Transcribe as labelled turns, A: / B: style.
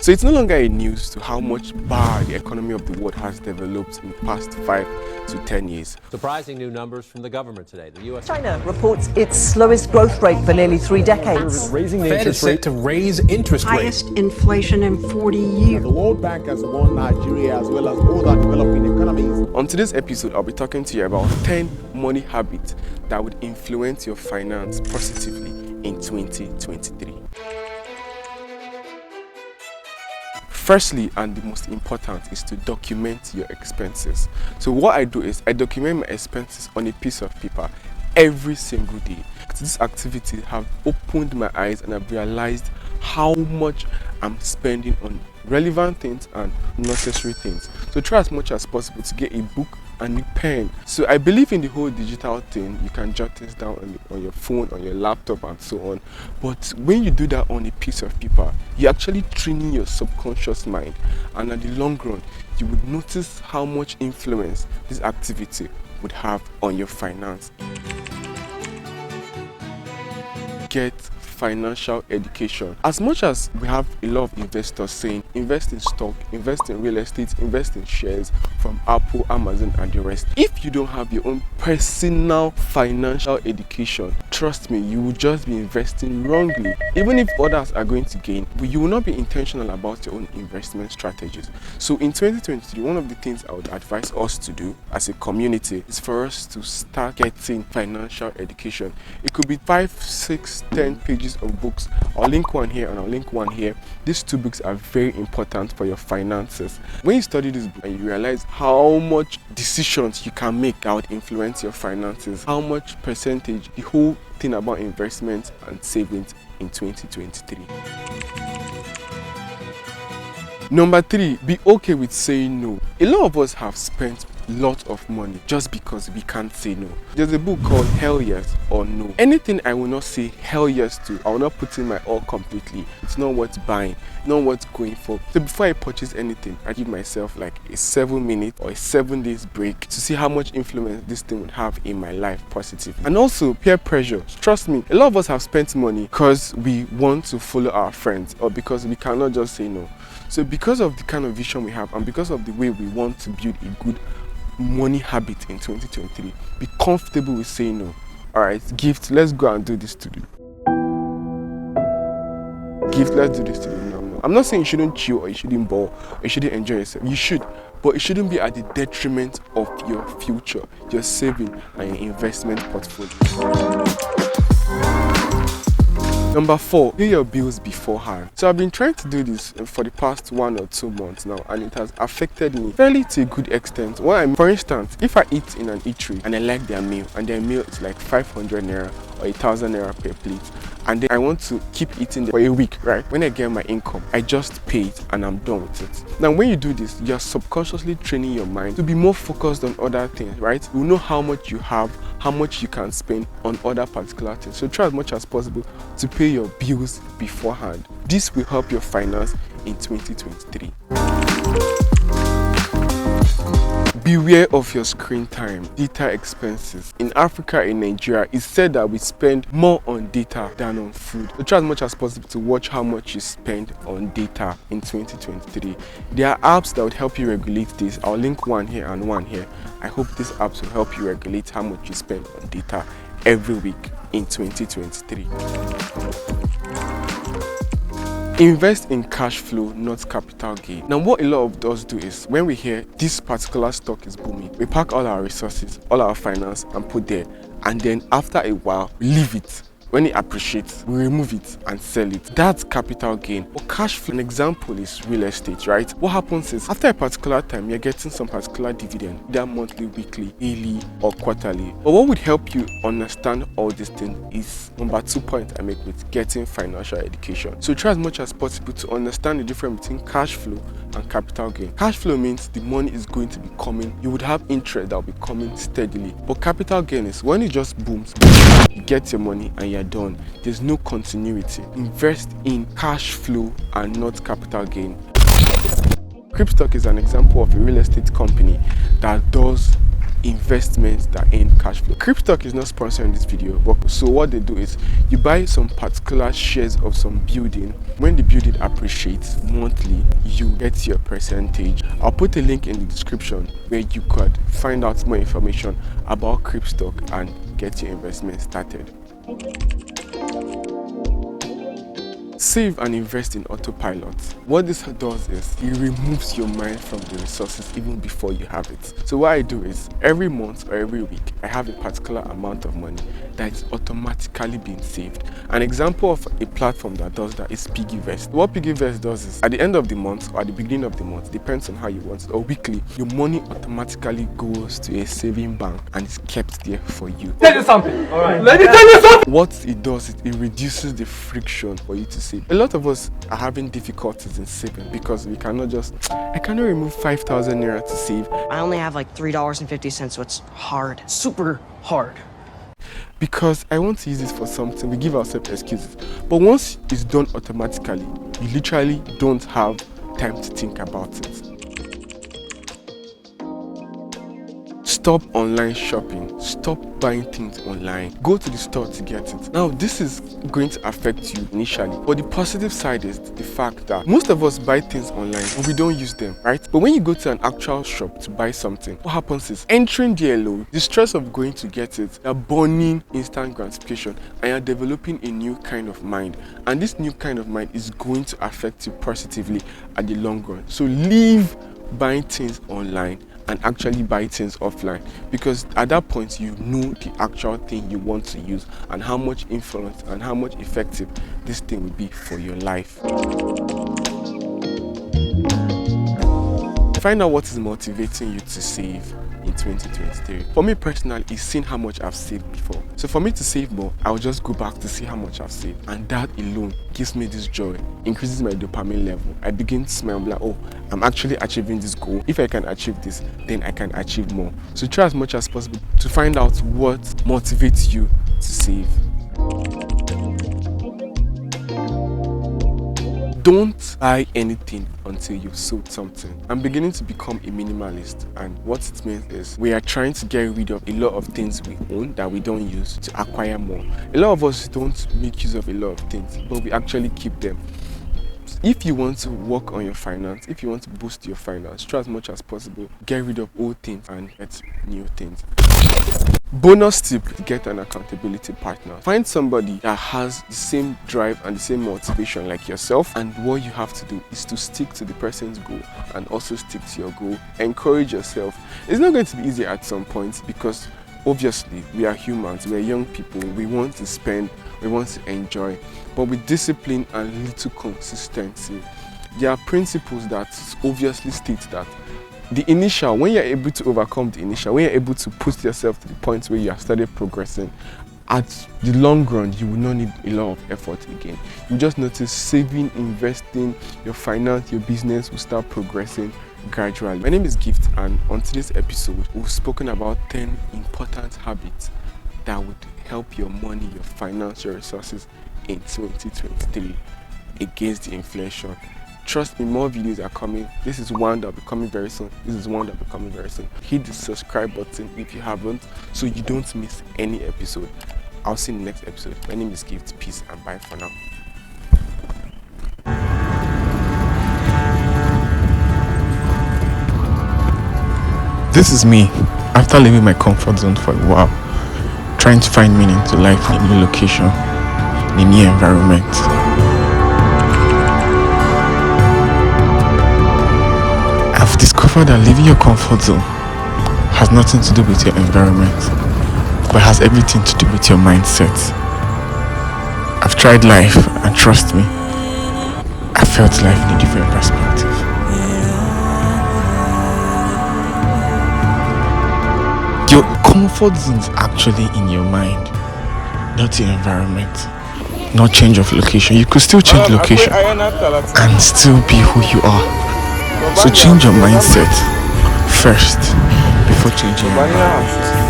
A: So it's no longer a news to how much bad the economy of the world has developed in the past 5 to 10 years.
B: Surprising new numbers from the government today. The U.S.
C: China reports its slowest growth rate for nearly 3 decades.
D: The Fed is set to raise interest rates.
E: Highest inflation in 40 years.
F: The World Bank has warned Nigeria as well as other developing economies.
A: On today's episode, I'll be talking to you about 10 money habits that would influence your finance positively in 2023. Firstly, and the most important, is to document your expenses. So what I do is I document my expenses on a piece of paper every single day. This activity have opened my eyes and I've realized how much I'm spending on relevant things and necessary things. So try as much as possible to get a book and a pen. So I believe in the whole digital thing. You can jot things down on your phone, on your laptop and so on. But when you do that on a piece of paper, you're actually training your subconscious mind, and at the long run you would notice how much influence this activity would have on your finance. Get financial education. As much as we have a lot of investors saying invest in stock, invest in real estate, invest in shares from Apple, Amazon and the rest, if you don't have your own personal financial education, trust me, you will just be investing wrongly. Even if others are going to gain, but you will not be intentional about your own investment strategies. So in 2023, one of the things I would advise us to do as a community is for us to start getting financial education. It could be 5, 6, 10 pages of books. I'll link one here and I'll link one here. These 2 books are very important for your finances. When you study this book and you realize how much decisions you can make that would influence your finances, how much percentage, the whole thing about investment and savings in 2023. Number 3, be okay with saying no. A lot of us have spent lot of money just because we can't say no. There's a book called Hell Yes or No. Anything I will not say hell yes to, I will not put in my all completely. It's not worth buying, not worth going for. So before I purchase anything, I give myself like a 7-minute or a 7 days break to see how much influence this thing would have in my life positively. And also peer pressure. Trust me, a lot of us have spent money because we want to follow our friends or because we cannot just say no. So because of the kind of vision we have and because of the way we want to build a good money habit in 2023, be comfortable with saying no. Alright, gift, let's go and do this today. Gift, let's do this today. No. I'm not saying you shouldn't chill or you shouldn't ball or you shouldn't enjoy yourself. You should, but it shouldn't be at the detriment of your future, your saving and your investment portfolio. Number 4, pay your bills beforehand. So I've been trying to do this for the past 1 or 2 months now, and it has affected me fairly to a good extent. For instance, if I eat in an eatery and I like their meal, and their meal is like 500 naira or 1,000 naira per plate, and then I want to keep eating for a week, right? When I get my income, I just pay it and I'm done with it. Now when you do this, you're subconsciously training your mind to be more focused on other things, right? You know how much you have, how much you can spend on other particular things. So try as much as possible to pay your bills beforehand. This will help your finance in 2023. Beware of your screen time, data expenses. In Africa and Nigeria, it's said that we spend more on data than on food. So try as much as possible to watch how much you spend on data in 2023. There are apps that would help you regulate this. I'll link one here and one here. I hope these apps will help you regulate how much you spend on data every week in 2023. Invest in cash flow, not capital gain. Now what a lot of us do is when we hear this particular stock is booming, we pack all our resources, all our finance and put there, and then after a while we leave it. When it appreciates, we remove it and sell it. That's capital gain. But cash flow, an example is real estate, right? What happens is after a particular time, you're getting some particular dividend, either monthly, weekly, daily, or quarterly. But what would help you understand all these things is number 2 point I make with getting financial education. So try as much as possible to understand the difference between cash flow and capital gain. Cash flow means the money is going to be coming. You would have interest that will be coming steadily. But capital gain is when it just booms, you get your money and you're done. There's no continuity. Invest in cash flow and not capital gain. Cribstock is an example of a real estate company that does investments that earn cash flow. Cribstock is not sponsoring this video, but so what they do is you buy some particular shares of some building. When the building appreciates monthly, you get your percentage. I'll put a link in the description where you could find out more information about cribstock and get your investment started. Save and invest in autopilot. What this does is it removes your mind from the resources even before you have it. So what I do is every month or every week I have a particular amount of money that is automatically being saved. An example of a platform that does that is PiggyVest. What PiggyVest does is at the end of the month or at the beginning of the month, depends on how you want it, or weekly, your money automatically goes to a saving bank and is kept there for you.
G: Tell you something. All right. Let me tell you something.
A: What it does is it reduces the friction for you to save. A lot of us are having difficulties in saving because we cannot I cannot remove 5,000 naira to save.
H: I only have like $3.50, so it's hard. Super hard.
A: Because I want to use this for something, we give ourselves excuses. But once it's done automatically, you literally don't have time to think about it. Stop online shopping. Stop buying things online. Go to the store to get it. Now, this is going to affect you initially, but the positive side is the fact that most of us buy things online and we don't use them, right? But when you go to an actual shop to buy something, what happens is entering there alone, the stress of going to get it, you're burning instant gratification and you're developing a new kind of mind. And this new kind of mind is going to affect you positively at the long run. So leave buying things online and actually buy things offline, because at that point you know the actual thing you want to use and how much influence and how much effective this thing will be for your life. Find out what is motivating you to save in 2023. For me personally, it's seeing how much I've saved before. So for me to save more, I'll just go back to see how much I've saved, and that alone gives me this joy, increases my dopamine level. I begin to smile like, oh, I'm actually achieving this goal. If I can achieve this, then I can achieve more. So try as much as possible to find out what motivates you to save. Don't buy anything until you've sold something. I'm beginning to become a minimalist, and what it means is we are trying to get rid of a lot of things we own that we don't use to acquire more. A lot of us don't make use of a lot of things, but we actually keep them. If you want to work on your finance, if you want to boost your finance, try as much as possible, get rid of old things and get new things. Bonus tip: get an accountability partner. Find somebody that has the same drive and the same motivation like yourself, and what you have to do is to stick to the person's goal and also stick to your goal. Encourage yourself. It's not going to be easy at some points because obviously we are humans, we are young people, we want to spend, we want to enjoy, but with discipline and little consistency. There are principles that obviously state that the initial, when you're able to overcome the initial, when you're able to push yourself to the point where you have started progressing, at the long run, you will not need a lot of effort again. You just notice saving, investing, your finance, your business will start progressing gradually. My name is Gift, and on today's episode, we've spoken about 10 important habits that would help your money, your financial resources in 2023 against the inflation. Trust me, more videos are coming. This is one that will be coming very soon. This is one that will be coming very soon. Hit the subscribe button if you haven't, so you don't miss any episode. I'll see you in the next episode. My name is Gift. Peace and bye for now.
I: This is me, after leaving my comfort zone for a while, trying to find meaning to life in a new location, in a new environment. I've discovered that leaving your comfort zone has nothing to do with your environment, but has everything to do with your mindset. I've tried life, and trust me, I felt life in a different perspective. Your comfort zone is actually in your mind, not your environment, not change of location. You could still change location and still be who you are. So change your mindset first before changing your environment.